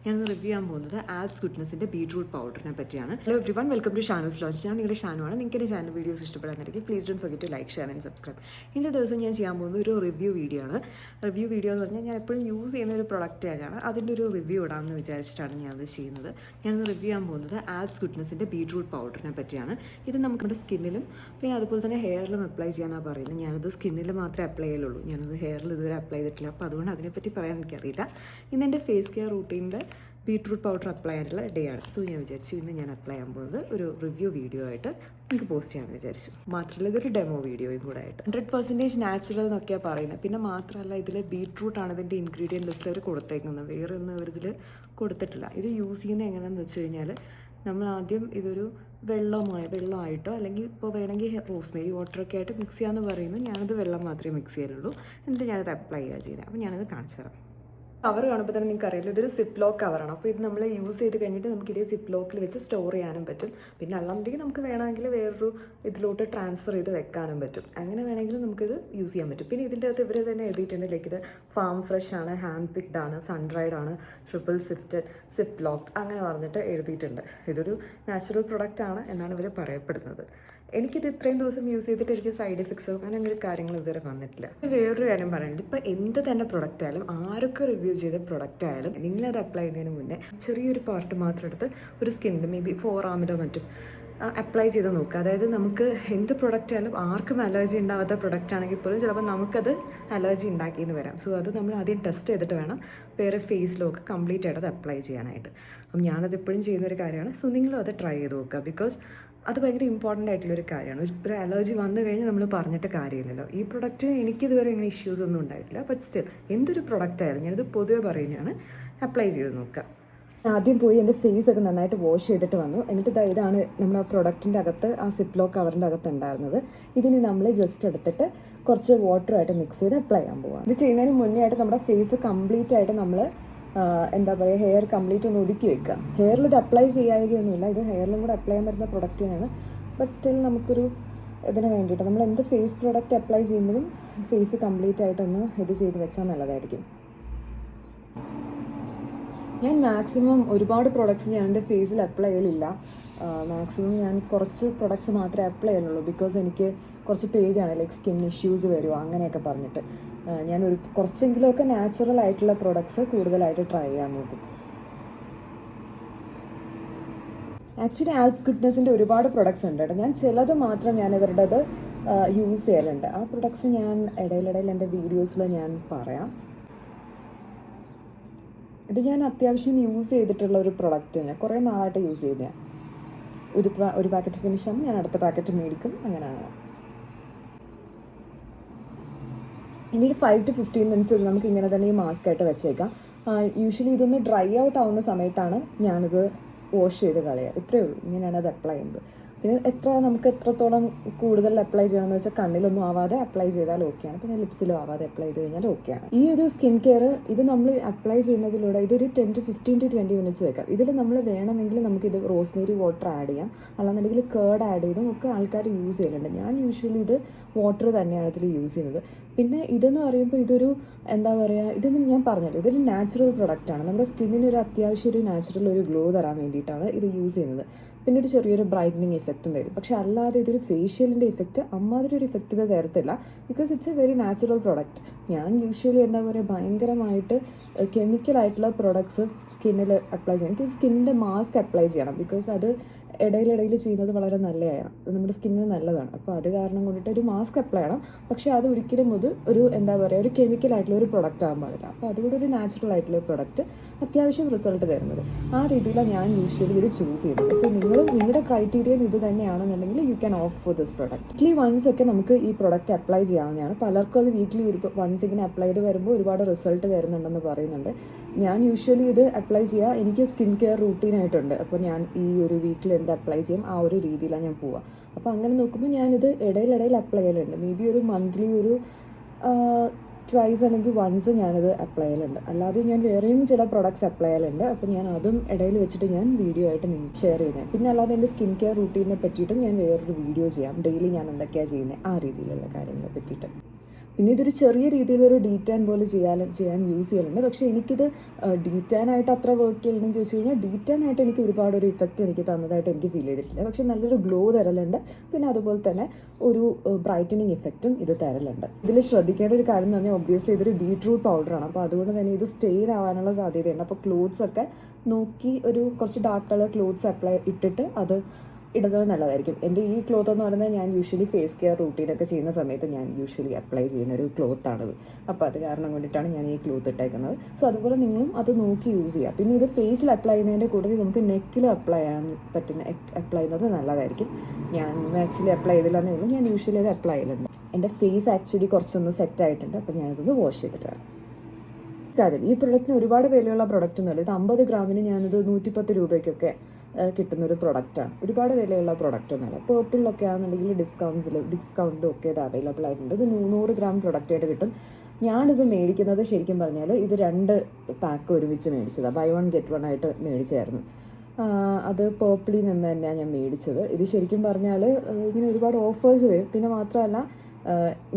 ഞാൻ റിവ്യൂ ചെയ്യാൻ പോകുന്നത് ആൽപ്സ് ഗുഡ്നസിൻ്റെ ബീട്രൂട്ട് പൗഡറിനെ പറ്റിയാണ്. Hello everyone, welcome to Shanu's lounge. ഞാൻ നിങ്ങളുടെ ഷാനുവാണ്. നിങ്ങൾക്ക് എൻ്റെ ചാനൽ വീഡിയോസ് ഇഷ്ടപ്പെടാന്നുണ്ടെങ്കിൽ please don't forget to like, share and subscribe. ഇന്നത്തെ ദിവസം ഞാൻ ചെയ്യാൻ പോകുന്നത് ഒരു റിവ്യൂ വീഡിയോ ആണ്. റിവ്യൂ വീഡിയോ എന്ന് പറഞ്ഞാൽ ഞാൻ എപ്പോഴും യൂസ് ചെയ്യുന്ന ഒരു പ്രൊഡക്റ്റ് തന്നെയാണ്. അതിൻ്റെ ഒരു റിവ്യൂ ഇടാമെന്ന് വിചാരിച്ചിട്ടാണ് ഞാനത് ചെയ്യുന്നത്. ഞാനത് റിവ്യൂ ചെയ്യാൻ പോകുന്നത് ആൽപ്സ് ഗുഡ്നസിൻ്റെ ബീട്രൂട്ട് പൗഡറിനെ പറ്റിയാണ്. ഇത് നമ്മുടെ സ്കിന്നിലും പിന്നെ അതുപോലെ തന്നെ ഹെയറിലും അപ്ലൈ ചെയ്യാനാണ് പറയുന്നത്. ഞാനത് സ്കിന്നിൽ മാത്രമേ അപ്ലൈ ചെയ്യലുള്ളൂ. ഞാനത് ഹെയറിൽ ഇതുവരെ അപ്ലൈ ചെയ്തിട്ടില്ല. അപ്പോൾ അതുകൊണ്ട് അതിനെപ്പറ്റി പറയാൻ എനിക്കറിയില്ല. ഇന്ന് എൻ്റെ ഫേസ് കെയർ റൂട്ടീനിൽ ബീട്രൂട്ട് പൗഡർ അപ്ലൈ ചെയ്യാനുള്ള ഡേ ആണ്. സോ ഞാൻ വിചാരിച്ചു ഇന്ന് ഞാൻ അപ്ലൈ ചെയ്യാൻ പോകുന്നത് ഒരു റിവ്യൂ വീഡിയോ ആയിട്ട് നിങ്ങൾക്ക് പോസ്റ്റ് ചെയ്യാമെന്ന് വിചാരിച്ചു. മാത്രമല്ല ഇതൊരു ഡെമോ വീഡിയോയും കൂടെ ആയിട്ട് 100% നാച്ചുറൽ എന്നൊക്കെയാണ് പറയുന്നത്. പിന്നെ മാത്രമല്ല ഇതിൽ ബീട്രൂട്ടാണ് ഇതിൻ്റെ ഇൻഗ്രീഡിയൻറ്റ് ലിസ്റ്റിൽ അവർ കൊടുത്തേക്കുന്നത്. വേറെ ഒന്നും അവരിതിൽ കൊടുത്തിട്ടില്ല. ഇത് യൂസ് ചെയ്യുന്നത് എങ്ങനെയാണെന്ന് വെച്ച് കഴിഞ്ഞാൽ നമ്മൾ ആദ്യം ഇതൊരു വെള്ളമായിട്ടോ അല്ലെങ്കിൽ ഇപ്പോൾ വേണമെങ്കിൽ റോസ്മേരി വാട്ടറൊക്കെ ആയിട്ട് മിക്സ് ചെയ്യാമെന്ന് പറയുന്നു. ഞാനത് വെള്ളം മാത്രമേ മിക്സ് ചെയ്യലുള്ളൂ. എന്നിട്ട് ഞാനത് അപ്ലൈ ചെയ്യുക ചെയ്യുന്നത്. അപ്പോൾ ഞാനത് കാണിച്ചു തരാം. കവർ കാണുമ്പോൾ തന്നെ നിങ്ങൾക്ക് അറിയില്ല, ഇതൊരു സിപ്പ് ലോക്ക് കവറാണ്. അപ്പോൾ ഇത് നമ്മൾ യൂസ് ചെയ്ത് കഴിഞ്ഞിട്ട് നമുക്ക് ഇതേ സിപ്പ് ലോക്കിൽ വെച്ച് സ്റ്റോർ ചെയ്യാനും പറ്റും. പിന്നെ അല്ലാണ്ടെങ്കിൽ നമുക്ക് വേണമെങ്കിൽ വേറൊരു ഇതിലോട്ട് ട്രാൻസ്ഫർ ചെയ്ത് വെക്കാനും പറ്റും. അങ്ങനെ വേണമെങ്കിലും നമുക്കിത് യൂസ് ചെയ്യാൻ പറ്റും. പിന്നെ ഇതിൻ്റെ അകത്ത് ഇവർ തന്നെ എഴുതിയിട്ടുണ്ട്, ലൈക്ക് ഇത് ഫാം ഫ്രഷ് ആണ്, ഹാൻഡ് പിക്ഡ് ആണ്, സൺഡ്രൈഡ് ആണ്, ട്രിപ്പിൾ സിപ്പ് ലോക്ക് അങ്ങനെ പറഞ്ഞിട്ട് എഴുതിയിട്ടുണ്ട്. ഇതൊരു നാച്ചുറൽ പ്രൊഡക്റ്റ് ആണ് എന്നാണ് ഇവർ പറയപ്പെടുന്നത്. എനിക്കിത് ഇത്രയും ദിവസം യൂസ് ചെയ്തിട്ട് എനിക്ക് സൈഡ് എഫക്ട്സോ അങ്ങനെ ഒരു കാര്യങ്ങൾ ഇതുവരെ വന്നിട്ടില്ല. വേറൊരു കാര്യം പറയുന്നത്, ഇപ്പോൾ എന്ത് തന്നെ പ്രൊഡക്റ്റ് ആയാലും ആരൊക്കെ റിവ്യൂ ചെയ്ത പ്രൊഡക്റ്റ് ആയാലും നിങ്ങളത് അപ്ലൈ ചെയ്യുന്നതിന് മുന്നേ ചെറിയൊരു പാർട്ട് മാത്രം എടുത്ത് ഒരു സ്കിന്നിൽ മേ ബി ഫോറാമിലോ മറ്റും അപ്ലൈ ചെയ്ത് നോക്കുക. അതായത് നമുക്ക് എന്ത് പ്രൊഡക്റ്റ് ആയാലും ആർക്കും അലർജി ഉണ്ടാകാത്ത പ്രൊഡക്റ്റ് ആണെങ്കിൽ പോലും ചിലപ്പോൾ നമുക്കത് അലർജി ഉണ്ടാക്കിയെന്ന് വരാം. സോ അത് നമ്മൾ ആദ്യം ടെസ്റ്റ് ചെയ്തിട്ട് വേണം വേറെ ഫേസിലൊക്കെ കംപ്ലീറ്റ് ആയിട്ട് അത് അപ്ലൈ ചെയ്യാനായിട്ട്. അപ്പം ഞാനത് എപ്പോഴും ചെയ്യുന്നൊരു കാര്യമാണ്. സോ നിങ്ങളും അത് ട്രൈ ചെയ്ത് നോക്കുക. ബിക്കോസ് അത് ഭയങ്കര ഇമ്പോർട്ടൻ്റ് ആയിട്ടുള്ളൊരു കാര്യമാണ്. ഒരു അലർജി വന്നു കഴിഞ്ഞാൽ നമ്മൾ പറഞ്ഞിട്ട് കാര്യമില്ലല്ലോ. ഈ പ്രൊഡക്റ്റ് എനിക്കിതുവരെ ഇങ്ങനെ ഇഷ്യൂസ് ഒന്നും ഉണ്ടായിട്ടില്ല. ബട്ട് സ്റ്റിൽ എന്തൊരു പ്രൊഡക്റ്റ് ആയാലും ഞാനിത് പൊതുവെ പറയുന്നതാണ്, അപ്ലൈ ചെയ്ത് നോക്കുക. ആദ്യം പോയി എൻ്റെ ഫേസൊക്കെ നന്നായിട്ട് വാഷ് ചെയ്തിട്ട് വന്നു. എന്നിട്ട് ഇതാണ് നമ്മുടെ ആ പ്രൊഡക്റ്റിൻ്റെ അകത്ത്, ആ സിപ്പ് ലോക്ക് കവറിൻ്റെ അകത്ത് ഉണ്ടായിരുന്നത്. ഇതിന് നമ്മൾ ജസ്റ്റ് എടുത്തിട്ട് കുറച്ച് വാട്ടറുമായിട്ട് മിക്സ് ചെയ്ത് അപ്ലൈ ചെയ്യാൻ പോവാം. ഇത് ചെയ്യുന്നതിന് മുന്നേ ആയിട്ട് നമ്മുടെ ഫേസ് കംപ്ലീറ്റ് ആയിട്ട് നമ്മൾ എന്താ പറയുക, ഹെയർ കംപ്ലീറ്റ് ഒന്ന് ഒതുക്കി വെക്കുക. ഹെയറിൽ ഇത് അപ്ലൈ ചെയ്യാവുകയൊന്നുമില്ല. ഇത് ഹെയറിലും കൂടെ അപ്ലൈ ചെയ്യാൻ പറ്റുന്ന പ്രൊഡക്റ്റ് തന്നെയാണ്. ബട്ട് സ്റ്റിൽ നമുക്കൊരു ഇതിന് വേണ്ടിയിട്ട് നമ്മൾ എന്ത് ഫേസ് പ്രോഡക്റ്റ് അപ്ലൈ ചെയ്യുമ്പോഴും ഫേസ് കംപ്ലീറ്റ് ആയിട്ടൊന്ന് ഇത് ചെയ്ത് വെച്ചാൽ നല്ലതായിരിക്കും. ഞാൻ മാക്സിമം ഒരുപാട് പ്രൊഡക്ട്സ് ഞാൻ എൻ്റെ ഫേസിൽ അപ്ലൈ ചെയ്യലില്ല. മാക്സിമം ഞാൻ കുറച്ച് പ്രൊഡക്ട്സ് മാത്രമേ അപ്ലൈ ചെയ്യുള്ളൂ. ബിക്കോസ് എനിക്ക് കുറച്ച് പേടിയാണ്, ലൈക്ക് സ്കിൻ ഇഷ്യൂസ് വരുമോ അങ്ങനെയൊക്കെ പറഞ്ഞിട്ട്. ഞാൻ കുറച്ചെങ്കിലുമൊക്കെ നാച്ചുറൽ ആയിട്ടുള്ള പ്രൊഡക്ട്സ് കൂടുതലായിട്ട് ട്രൈ ചെയ്യാൻ നോക്കും. ആക്ച്വലി ആൽപ്സ് ഗുഡ്നസിൻ്റെ ഒരുപാട് പ്രൊഡക്ട്സ് ഉണ്ട് കേട്ടോ. ഞാൻ ചിലത് മാത്രം ഞാൻ ഇവരുടേത് യൂസ് ചെയ്യലുണ്ട്. ആ പ്രൊഡക്ട്സ് ഞാൻ ഇടയിലിടയിൽ എൻ്റെ വീഡിയോസിൽ ഞാൻ പറയാം. ഇത് ഞാൻ അത്യാവശ്യം യൂസ് ചെയ്തിട്ടുള്ള ഒരു പ്രൊഡക്റ്റ് തന്നെ, കുറേ നാളായിട്ട് യൂസ് ചെയ്തതാണ്. ഒരു പാക്കറ്റ് ഫിനിഷ് ആകുമ്പോൾ ഞാൻ അടുത്ത പാക്കറ്റ് മേടിക്കും. അങ്ങനെ ഇനി ഒരു 5 to 15 മിനിറ്റ്സ് നമുക്ക് ഇങ്ങനെ തന്നെ ഈ മാസ്ക് ആയിട്ട് വെച്ചേക്കാം. യൂഷ്വലി ഇതൊന്ന് ഡ്രൈ ഔട്ട് ആവുന്ന സമയത്താണ് ഞാനിത് വാഷ് ചെയ്ത് കളയുക. ഇത്രയേ ഉള്ളൂ. ഇങ്ങനെയാണ് അത് അപ്ലൈ ചെയ്യുന്നത്. പിന്നെ നമുക്ക് എത്രത്തോളം കൂടുതൽ അപ്ലൈ ചെയ്യണമെന്ന് വെച്ചാൽ കണ്ണിലൊന്നും ആവാതെ അപ്ലൈ ചെയ്താൽ ഓക്കെയാണ്. പിന്നെ ലിപ്സിലും ആവാതെ അപ്ലൈ ചെയ്ത് കഴിഞ്ഞാൽ ഓക്കെയാണ്. ഈ ഒരു സ്കിൻ കെയർ ഇത് നമ്മൾ അപ്ലൈ ചെയ്യുന്നതിലൂടെ ഇതൊരു 10 to 15 to 20 മിനിറ്റ്സ് വെക്കാം. ഇതിൽ നമ്മൾ വേണമെങ്കിൽ നമുക്കിത് റോസ്മേരി വാട്ടർ ആഡ് ചെയ്യാം, അല്ലാന്നുണ്ടെങ്കിൽ കേർഡ് ആഡ് ചെയ്തും ഒക്കെ ആൾക്കാർ യൂസ് ചെയ്യുന്നുണ്ട്. ഞാൻ യൂഷ്വലി ഇത് വാട്ടർ തന്നെയാണ് ഇതിൽ യൂസ് ചെയ്യുന്നത്. പിന്നെ ഇതെന്ന് പറയുമ്പോൾ ഇതൊരു എന്താ പറയുക, ഇതൊന്നും ഞാൻ പറഞ്ഞല്ലോ, ഇതൊരു നാച്ചുറൽ പ്രൊഡക്റ്റാണ്. നമ്മുടെ സ്കിന്നിന് ഒരു അത്യാവശ്യം ഒരു നാച്ചുറൽ ഒരു ഗ്ലോ തരാൻ വേണ്ടിയിട്ടാണ് ഇത് യൂസ് ചെയ്യുന്നത്. പിന്നെ ഒരു ചെറിയൊരു ബ്രൈറ്റനിങ് ഇഫക്റ്റും തരും. പക്ഷെ അല്ലാതെ ഇതൊരു ഫേഷ്യലിൻ്റെ ഇഫക്റ്റ് അമ്മാതിരി ഒരു ഇഫക്റ്റ് ഇത് തരത്തില്ല. Because it's A very natural product. ഞാൻ യൂഷ്വലി എന്താ പറയുക, ഭയങ്കരമായിട്ട് കെമിക്കലായിട്ടുള്ള പ്രൊഡക്ട്സ് സ്കിന്നിൽ അപ്ലൈ ചെയ്യണം. എനിക്ക് സ്കിന്നിൻ്റെ മാസ്ക് അപ്ലൈ ചെയ്യണം. ബിക്കോസ് അത് ഇടയിലിടയിൽ ചെയ്യുന്നത് വളരെ നല്ലതാണ്, നമ്മുടെ സ്കിന്നിന് നല്ലതാണ്. അപ്പോൾ അത് കാരണം കൊണ്ടിട്ട് ഒരു മാസ്ക് അപ്ലൈ ചെയ്യണം. പക്ഷേ അത് ഒരിക്കലും ഒരു എന്താ പറയുക, ഒരു കെമിക്കലായിട്ടുള്ള ഒരു പ്രൊഡക്റ്റ് ആകാൻ പാടില്ല. അപ്പോൾ അതുകൂടെ ഒരു നാച്ചുറൽ ആയിട്ടുള്ള പ്രൊഡക്റ്റ് അത്യാവശ്യം റിസൾട്ട് തരുന്നത്. ആ രീതിയിലാണ് ഞാൻ യൂഷ്വലി ഇത് ചൂസ് ചെയ്യുന്നത്. സോ നിങ്ങളുടെ ക്രൈറ്റീരിയൻ ഇത് തന്നെയാണെന്നുണ്ടെങ്കിൽ you can opt for this product. Weekly once ഒക്കെ നമുക്ക് ഈ പ്രൊഡക്റ്റ് അപ്ലൈ ചെയ്യാവുന്നതാണ്. പലർക്കും അത് വീക്ക്ലി വൺസ് ഇങ്ങനെ അപ്ലൈ ചെയ്ത് വരുമ്പോൾ ഒരുപാട് റിസൾട്ട് തരുന്നുണ്ടെന്ന് പറയുന്നുണ്ട്. ഞാൻ യൂഷ്വലി ഇത് അപ്ലൈ ചെയ്യുക, എനിക്ക് സ്കിൻ കെയർ റൂട്ടീനായിട്ടുണ്ട്. അപ്പോൾ ഞാൻ ഈ ഒരു വീക്കിൽ എന്ത് അപ്ലൈ ചെയ്യും ആ ഒരു രീതിയിലാണ് ഞാൻ പോവുക. അപ്പോൾ അങ്ങനെ നോക്കുമ്പോൾ ഞാനിത് ഇടയിലിടയിൽ അപ്ലൈ ചെയ്യലുണ്ട്. മേ ബി ഒരു മന്ത്ലി ഒരു ട്വൈസ് അല്ലെങ്കിൽ വൺസ് ഞാനത് അപ്ലൈ ചെയ്യലുണ്ട്. അല്ലാതെ ഞാൻ വേറെയും ചില പ്രൊഡക്ട്സ് അപ്ലൈ ചെയ്യലുണ്ട്. അപ്പോൾ ഞാൻ അതും ഇടയിൽ വെച്ചിട്ട് ഞാൻ വീഡിയോ ആയിട്ട് നിങ്ങൾക്ക് ഷെയർ ചെയ്യുന്നത്. പിന്നെ അല്ലാതെ എൻ്റെ സ്കിൻ കെയർ റൂട്ടീനെ പറ്റിയിട്ടും ഞാൻ വേറൊരു വീഡിയോ ചെയ്യാം. ഡെയിലി ഞാൻ എന്തൊക്കെയാണ് ചെയ്യുന്നത് ആ രീതിയിലുള്ള കാര്യങ്ങളെ പറ്റിയിട്ട്. പിന്നെ ഇതൊരു ചെറിയ രീതിയിലൊരു ഡീറ്റാൻ പോലെ ചെയ്യാൻ യൂസ് ചെയ്യലുണ്ട്. പക്ഷേ എനിക്കിത് ഡീറ്റാനായിട്ട് അത്ര വർക്ക് ചെയ്യണമെന്ന് ചോദിച്ചു കഴിഞ്ഞാൽ ഡീറ്റാനായിട്ട് എനിക്ക് ഒരുപാട് ഒരു ഇഫക്റ്റ് എനിക്ക് തന്നതായിട്ട് എനിക്ക് ഫീൽ ചെയ്തിട്ടില്ല. പക്ഷേ നല്ലൊരു ഗ്ലോ തരലുണ്ട്. പിന്നെ അതുപോലെ തന്നെ ഒരു ബ്രൈറ്റനിങ് ഇഫക്റ്റും ഇത് തരലുണ്ട്. ഇതിൽ ശ്രദ്ധിക്കേണ്ട ഒരു കാര്യം എന്ന് പറഞ്ഞാൽ ഒബ്വിയസ്ലി ഇതൊരു ബീട്രൂട്ട് പൗഡറാണ്. അപ്പോൾ അതുകൊണ്ട് തന്നെ ഇത് സ്റ്റെയിൻ ആവാനുള്ള സാധ്യതയുണ്ട്. അപ്പോൾ ക്ലോത്ത്സ് ഒക്കെ നോക്കി ഒരു കുറച്ച് ഡാർക്ക് കളർ ക്ലോത്ത്സ് ഇട്ടിട്ട് അത് ഇടുന്നത് നല്ലതായിരിക്കും. എൻ്റെ ഈ ക്ലോത്ത് എന്ന് പറയുന്നത് ഞാൻ യൂഷ്വലി ഫേസ് കെയർ റൂട്ടീനൊക്കെ ചെയ്യുന്ന സമയത്ത് ഞാൻ യൂഷ്വലി അപ്ലൈ ചെയ്യുന്ന ഒരു ക്ലോത്താണിത്. അപ്പോൾ അത് കാരണം കൊണ്ടിട്ടാണ് ഞാൻ ഈ ക്ലോത്ത് ഇട്ടേക്കുന്നത്. സോ അതുപോലെ നിങ്ങളും അത് നോക്കി യൂസ് ചെയ്യുക. പിന്നെ ഇത് ഫേസിൽ അപ്ലൈ ചെയ്യുന്നതിൻ്റെ കൂട്ടത്തിൽ നമുക്ക് നെക്കിൽ അപ്ലൈ ചെയ്യുന്നത് നല്ലതായിരിക്കും. ഞാൻ ആക്ച്വലി അപ്ലൈ ചെയ്തില്ലെന്നേ ഉള്ളൂ. ഞാൻ യൂഷ്വലി അത് അപ്ലൈ ചെയ്യലുണ്ട്. എൻ്റെ ഫേസ് ആക്ച്വലി കുറച്ചൊന്ന് സെറ്റ് ആയിട്ടുണ്ട്. അപ്പോൾ ഞാനിതൊന്ന് വാഷ് ചെയ്തിട്ട് വരാം. കാര്യം ഈ പ്രൊഡക്റ്റിന് ഒരുപാട് വിലയുള്ള പ്രൊഡക്റ്റൊന്നുമല്ല. ഇത് 50 ഗ്രാമിന് ഞാനിത് 110 രൂപയ്ക്കൊക്കെ കിട്ടുന്നൊരു പ്രൊഡക്റ്റാണ്. ഒരുപാട് വിലയുള്ള പ്രൊഡക്റ്റൊന്നുമല്ല. പേർപ്പിളിലൊക്കെ ആണെന്നുണ്ടെങ്കിൽ ഡിസ്കൗണ്ടിലും ഒക്കെ ഇത് അവൈലബിൾ ആയിട്ടുണ്ട്. ഇത് 100 ഗ്രാം പ്രൊഡക്റ്റായിട്ട് കിട്ടും. ഞാനിത് മേടിക്കുന്നത് ശരിക്കും പറഞ്ഞാൽ ഇത് 2 പാക്ക് ഒരുമിച്ച് മേടിച്ചതാണ്. ബൈ 1 ഗെറ്റ് 1 ആയിട്ട് മേടിച്ചായിരുന്നു. അത് പേർപ്പിളിൽ നിന്ന് തന്നെയാണ് ഞാൻ മേടിച്ചത്. ഇത് ശരിക്കും പറഞ്ഞാൽ ഇങ്ങനെ ഒരുപാട് ഓഫേഴ്സ് വരും. പിന്നെ മാത്രമല്ല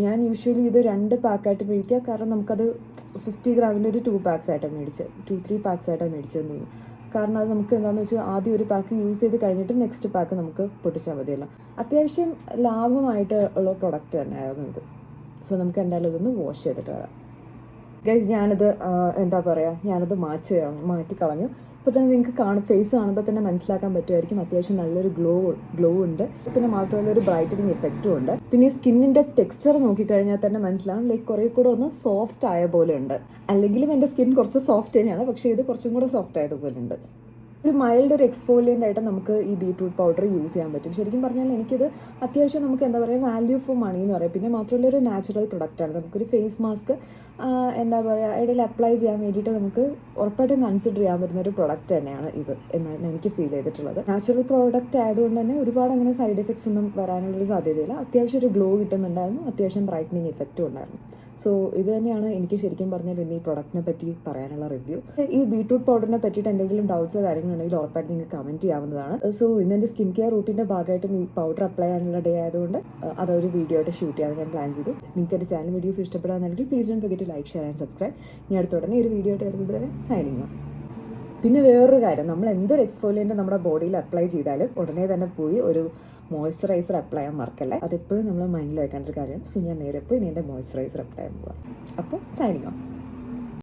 ഞാൻ യൂഷ്വലി ഇത് 2 പാക്കായിട്ട് മേടിക്കുക. കാരണം നമുക്കത് 50 ഗ്രാമിൻ്റെ ഒരു 2 പാക്സ് ആയിട്ടാണ് മേടിച്ചത്. 2-3 പാക്സ് ആയിട്ടാണ് മേടിച്ചതെന്ന് തോന്നുന്നു. കാരണം അത് നമുക്ക് എന്താണെന്ന് വെച്ചാൽ ആദ്യം ഒരു പാക്ക് യൂസ് ചെയ്ത് കഴിഞ്ഞിട്ട് നെക്സ്റ്റ് പാക്ക് നമുക്ക് പൊട്ടിച്ചാൽ മതിയല്ലോ. അത്യാവശ്യം ലാഭമായിട്ട് ഉള്ള പ്രൊഡക്റ്റ് തന്നെയായിരുന്നു ഇത്. സോ നമുക്ക് എന്തായാലും ഇതൊന്ന് വാഷ് ചെയ്തിട്ട് വരാം. ഗൈസ് ഞാനിത് ഞാനത് മാറ്റി കളഞ്ഞു. ഇപ്പോൾ തന്നെ നിങ്ങൾക്ക് ഫേസ് കാണുമ്പോൾ തന്നെ മനസ്സിലാക്കാൻ പറ്റുമായിരിക്കും അത്യാവശ്യം നല്ലൊരു ഗ്ലോ ഉണ്ട്. പിന്നെ മാത്രമല്ല ഒരു ബ്രൈറ്റനിങ് ഇഫക്റ്റും ഉണ്ട്. പിന്നെ ഈ സ്കിന്നിൻ്റെ ടെക്സ്ചർ നോക്കിക്കഴിഞ്ഞാൽ തന്നെ മനസ്സിലാവും ലൈക്ക് കുറേ കൂടെ ഒന്ന് സോഫ്റ്റ് ആയ പോലെ ഉണ്ട്. അല്ലെങ്കിലും എൻ്റെ സ്കിൻ കുറച്ച് സോഫ്റ്റ് തന്നെയാണ്. പക്ഷേ ഇത് കുറച്ചും കൂടെ സോഫ്റ്റ് ആയതുപോലെ ഉണ്ട്. ഒരു മൈൽഡ് ഒരു എക്സ്ഫോലിയൻ്റ് ആയിട്ട് നമുക്ക് ഈ ബീട്രൂട്ട് പൗഡർ യൂസ് ചെയ്യാൻ പറ്റും. ശരിക്കും പറഞ്ഞാൽ എനിക്കിത് അത്യാവശ്യം നമുക്ക് വാല്യൂ ഫോർ മണി എന്ന് പറയാം. പിന്നെ മാത്രമല്ല ഒരു നാച്ചുറൽ പ്രൊഡക്റ്റാണ്. നമുക്കൊരു ഫേസ് മാസ്ക് ഇടയിൽ അപ്ലൈ ചെയ്യാൻ വേണ്ടിയിട്ട് നമുക്ക് ഉറപ്പായിട്ടും കൺസിഡർ ചെയ്യാൻ പറ്റുന്ന ഒരു പ്രൊഡക്റ്റ് തന്നെയാണ് ഇത് എന്നാണ് എനിക്ക് ഫീൽ ചെയ്തിട്ടുള്ളത്. നാച്ചുറൽ പ്രോഡക്റ്റ് ആയതുകൊണ്ട് തന്നെ ഒരുപാട് അങ്ങനെ സൈഡ് എഫക്ട്സ് ഒന്നും വരാനുള്ളൊരു സാധ്യതയില്ല. അത്യാവശ്യം ഒരു ഗ്ലോ കിട്ടുന്നുണ്ടായിരുന്നു. അത്യാവശ്യം ബ്രൈറ്റനിങ് ഇഫക്റ്റും ഉണ്ടായിരുന്നു. സോ ഇത് തന്നെയാണ് എനിക്ക് ശരിക്കും പറഞ്ഞാൽ ഇന്ന് ഈ പ്രൊഡക്റ്റിനെ പറ്റി പറയാനുള്ള റിവ്യൂ. ഈ ബീട്രൂട്ട് പൗഡറിനെ പറ്റിയിട്ട് എന്തെങ്കിലും ഡൗട്ട്സോ കാര്യങ്ങളുണ്ടെങ്കിൽ ഉറപ്പായിട്ട് നിങ്ങൾക്ക് കമൻറ്റ് ചെയ്യാവുന്നതാണ്. സോ ഇന്ന് എൻ്റെ സ്കിൻ കെയർ റൂട്ടീൻ്റെ ഭാഗമായിട്ട് ഈ പൗഡർ അപ്ലൈ ചെയ്യാനുള്ള ഡേ ആയതുകൊണ്ട് അതൊരു വീഡിയോ ആയിട്ട് ഷൂട്ട് ചെയ്യാൻ ഞാൻ പ്ലാൻ ചെയ്തു. നിങ്ങൾക്ക് എൻ്റെ ചാനൽ വീഡിയോസ് ഇഷ്ടപ്പെടാമെന്നുണ്ടെങ്കിൽ please don't forget to like, share and subscribe. ഇനി അടുത്തുടനെ ഒരു വീഡിയോ ആയിട്ട് വരുന്നത് വരെ സൈനിങ് ഓഫ്. പിന്നെ വേറൊരു കാര്യം, നമ്മൾ എന്തൊരു എക്സ്ഫോലിയൻ്റ് നമ്മുടെ ബോഡിയിൽ അപ്ലൈ ചെയ്താലും ഉടനെ തന്നെ പോയി ഒരു മോയ്സ്ചറൈസർ അപ്ലൈ ചെയ്യാൻ മറക്കല്ലേ. അതെപ്പോഴും നമ്മൾ മൈൻഡിൽ വെക്കേണ്ട ഒരു കാര്യമാണ്. സോ ഞാൻ നേരെ പോയി ഇനി എൻ്റെ മോയ്സ്ചറൈസർ അപ്ലൈ ചെയ്യാൻ പോകാം. അപ്പോൾ സൈനിങ് ഓഫ്.